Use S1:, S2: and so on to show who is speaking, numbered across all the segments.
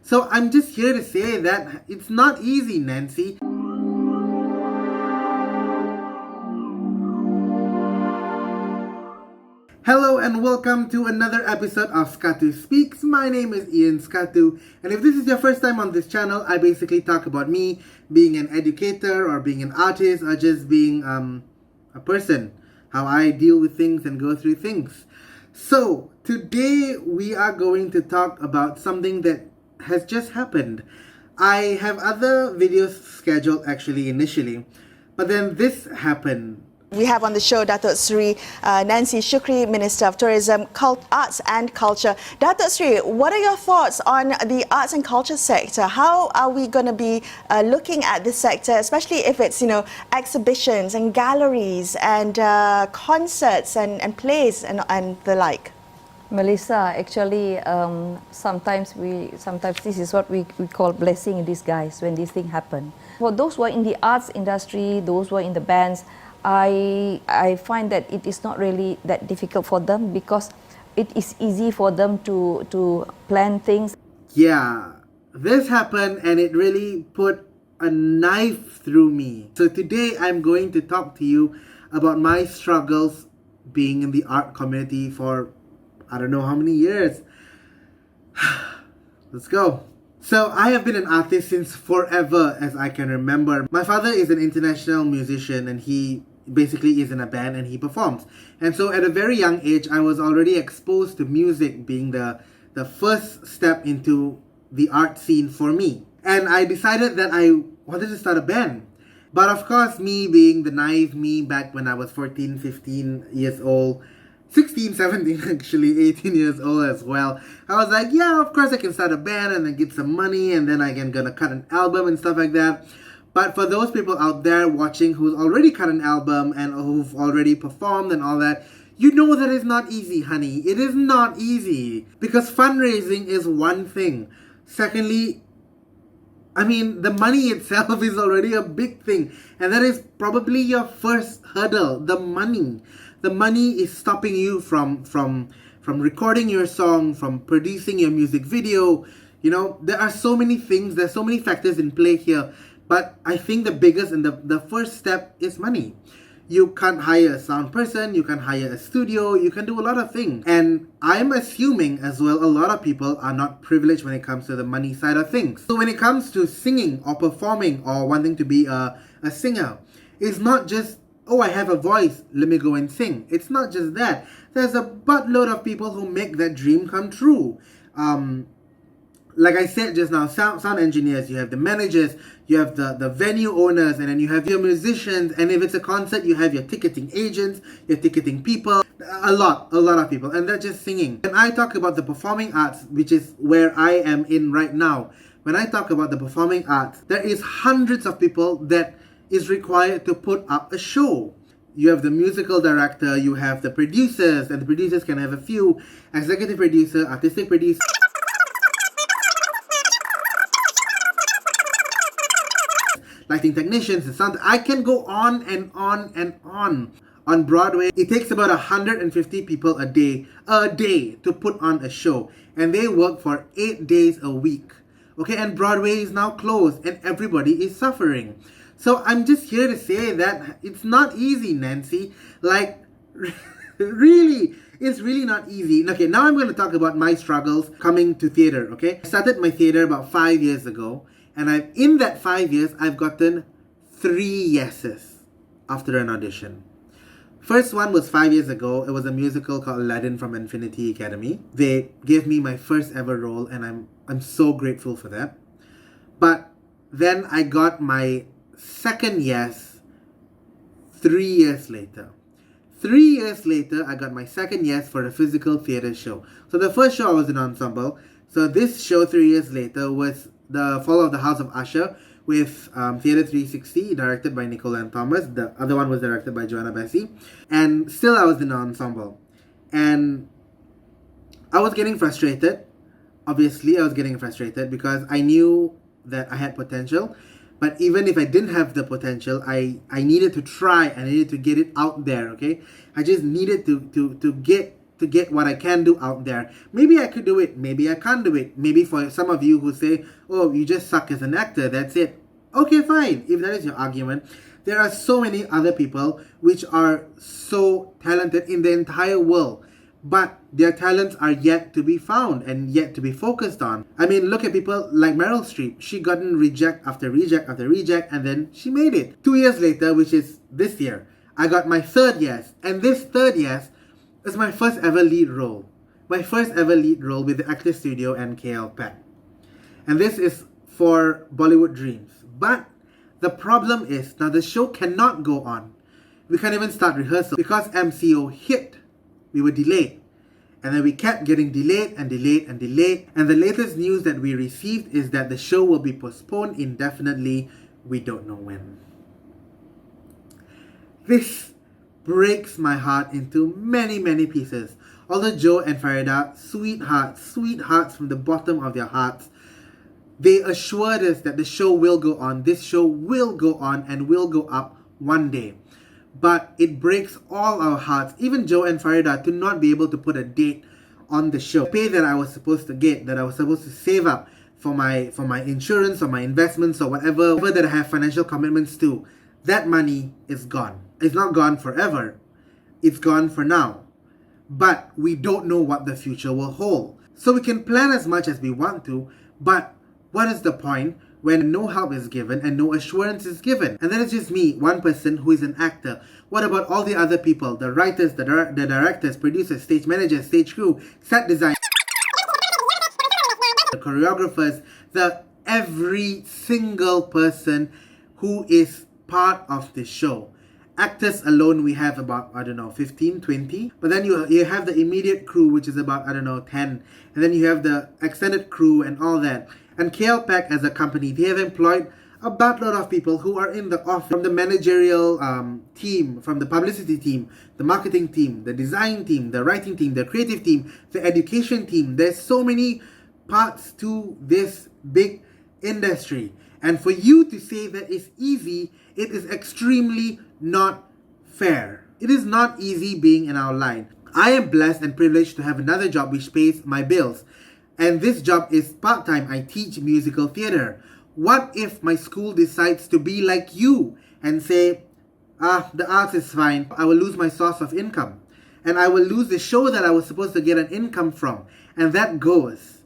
S1: So I'm just here to say that it's not easy, Nancy. Hello and welcome to another episode of Skatu Speaks. My name is Ian Skatu, and if this is your first time on this channel, I basically talk about me being an educator or being an artist or just being a person, how I deal with things and go through things. So today we are going to talk about something that has just happened. I have other videos scheduled actually initially, but then this happened.
S2: We have on the show Datuk Seri Nancy Shukri, Minister of Tourism, Arts and Culture. Datuk Seri, what are your thoughts on the arts and culture sector? How are we going to be looking at this sector, especially if it's, exhibitions and galleries and concerts and plays and the like?
S3: Melissa, actually, sometimes this is what we call blessing in disguise when these things happen. For those who are in the arts industry, those who are in the bands, I find that it is not really that difficult for them because it is easy for them to plan things.
S1: Yeah, this happened and it really put a knife through me. So today I'm going to talk to you about my struggles being in the art community for I don't know how many years. Let's go. So I have been an artist since forever as I can remember. My father is an international musician and he basically is in a band and he performs. And so at a very young age, I was already exposed to music being the first step into the art scene for me. And I decided that I wanted to start a band. But of course, me being the naive me back when I was 14, 15 years old, 16, 17 actually, 18 years old as well. I was like, yeah, of course I can start a band and then get some money and then I can gonna cut an album and stuff like that. But for those people out there watching who's already cut an album and who've already performed and all that, you know that it's not easy, honey. It is not easy. Because fundraising is one thing. Secondly, the money itself is already a big thing. And that is probably your first hurdle, the money. The money is stopping you from recording your song, from producing your music video. There are so many things, there's so many factors in play here. But I think the biggest and the first step is money. You can't hire a sound person, you can hire a studio, you can do a lot of things. And I'm assuming as well, a lot of people are not privileged when it comes to the money side of things. So when it comes to singing or performing or wanting to be a singer, it's not just, oh, I have a voice, let me go and sing. It's not just that. There's a buttload of people who make that dream come true. Like I said just now, sound engineers, you have the managers, you have the venue owners, and then you have your musicians, and if it's a concert, you have your ticketing agents, your ticketing people, a lot of people, and they're just singing. When I talk about the performing arts, which is where I am in right now, when I talk about the performing arts, there is hundreds of people that is required to put up a show. You have the musical director, you have the producers, and the producers can have a few, executive producer, artistic producer, lighting technicians and sound. I can go on and on and on. On Broadway, it takes about 150 people a day to put on a show. And they work for 8 days a week. Okay, and Broadway is now closed and everybody is suffering. So I'm just here to say that it's not easy, Nancy. Like, really, it's really not easy. Okay, now I'm going to talk about my struggles coming to theater, okay? I started my theater about 5 years ago. And in that 5 years, I've gotten 3 yeses after an audition. First one was 5 years ago. It was a musical called Aladdin from Infinity Academy. They gave me my first ever role and I'm so grateful for that. But then I got my second yes 3 years later. 3 years later, I got my second yes for a physical theater show. So the first show I was in ensemble. So this show 3 years later was The Fall of the House of Usher with Theatre 360, directed by Nicole and Thomas. The other one was directed by Joanna Bessie. And still I was in an ensemble. And I was getting frustrated. Obviously, I was getting frustrated because I knew that I had potential. But even if I didn't have the potential, I needed to try and I needed to get it out there, okay? I just needed to get to get what I can do out there. Maybe I could do it, maybe I can't do it. Maybe for some of you who say, oh, you just suck as an actor, that's it. Okay, fine, if that is your argument. There are so many other people which are so talented in the entire world, but their talents are yet to be found and yet to be focused on. I mean, look at people like Meryl Streep. She gotten reject after reject after reject, and then she made it. 2 years later, which is this year, I got my third yes, and this third yes is my first ever lead role. My first ever lead role with the Actors Studio and KL Pack. And this is for Bollywood Dreams. But the problem is, now the show cannot go on. We can't even start rehearsal because MCO hit. We were delayed. And then we kept getting delayed and delayed and delayed. And the latest news that we received is that the show will be postponed indefinitely. We don't know when. This breaks my heart into many, many pieces. Although Joe and Farida, sweethearts from the bottom of their hearts, they assured us that the show will go on. This show will go on and will go up one day. But it breaks all our hearts, even Joe and Farida, to not be able to put a date on the show. The pay that I was supposed to get, that I was supposed to save up for my insurance or my investments or whatever that I have financial commitments to, that money is gone. It's not gone forever. It's gone for now. But we don't know what the future will hold. So we can plan as much as we want to, but what is the point when no help is given and no assurance is given? And then it's just me, one person who is an actor. What about all the other people? The writers, the directors, producers, stage managers, stage crew, set design, the choreographers, every single person who is part of the show. Actors alone, we have about, 15, 20. But then you have the immediate crew, which is about, 10. And then you have the extended crew and all that. And KL Pack as a company, they have employed a buttload of people who are in the office, from the managerial team, from the publicity team, the marketing team, the design team, the writing team, the creative team, the education team. There's so many parts to this big industry. And for you to say that it's easy, it is extremely not fair. It is not easy being in our line. I am blessed and privileged to have another job which pays my bills. And this job is part-time. I teach musical theater. What if my school decides to be like you and say, the arts is fine, I will lose my source of income. And I will lose the show that I was supposed to get an income from. And that goes.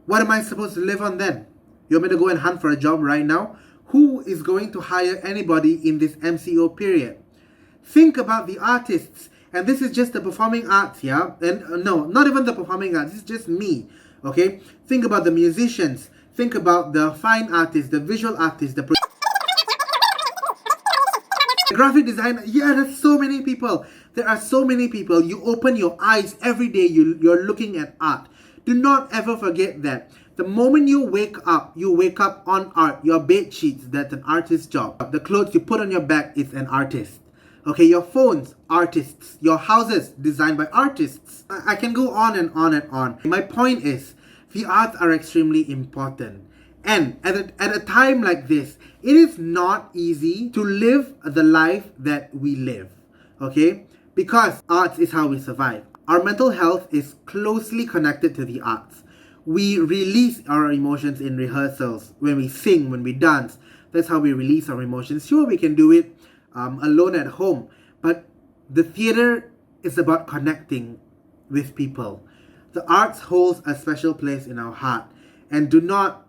S1: What am I supposed to live on then? You want me to go and hunt for a job right now? Who is going to hire anybody in this MCO period? Think about the artists. And this is just the performing arts, yeah? And no, not even the performing arts. This is just me, okay? Think about the musicians. Think about the fine artists, the visual artists, the graphic designer. Yeah, there's so many people. There are so many people. You open your eyes every day, you're looking at art. Do not ever forget that. The moment you wake up on art. Your bed sheets, that's an artist's job. The clothes you put on your back is an artist. Okay, your phones, artists. Your houses, designed by artists. I can go on and on and on. My point is, the arts are extremely important. And at a time like this, it is not easy to live the life that we live. Okay? Because arts is how we survive. Our mental health is closely connected to the arts. We release our emotions in rehearsals, when we sing, when we dance. That's how we release our emotions. Sure, we can do it alone at home, but the theater is about connecting with people. The arts holds a special place in our heart, and do not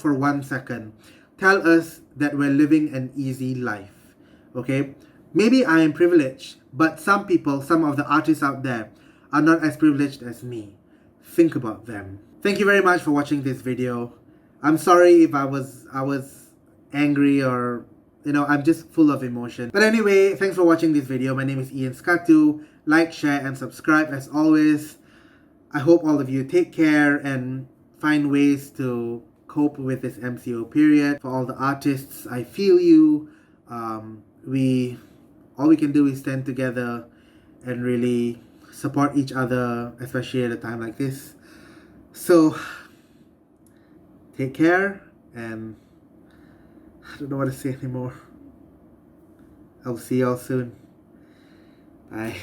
S1: for 1 second tell us that we're living an easy life. Okay, maybe I am privileged, but some people, some of the artists out there are not as privileged as me. Think about them. Thank you very much for watching this video. I'm sorry if I was angry, or I'm just full of emotion. But anyway, thanks for watching this video. My name is Ian Skatu. Like, share, and subscribe as always. I hope all of you take care and find ways to cope with this MCO period. For all the artists, I feel you. All we can do is stand together and really support each other, especially at a time like this. So, take care, and I don't know what to say anymore. I'll see y'all soon. Bye.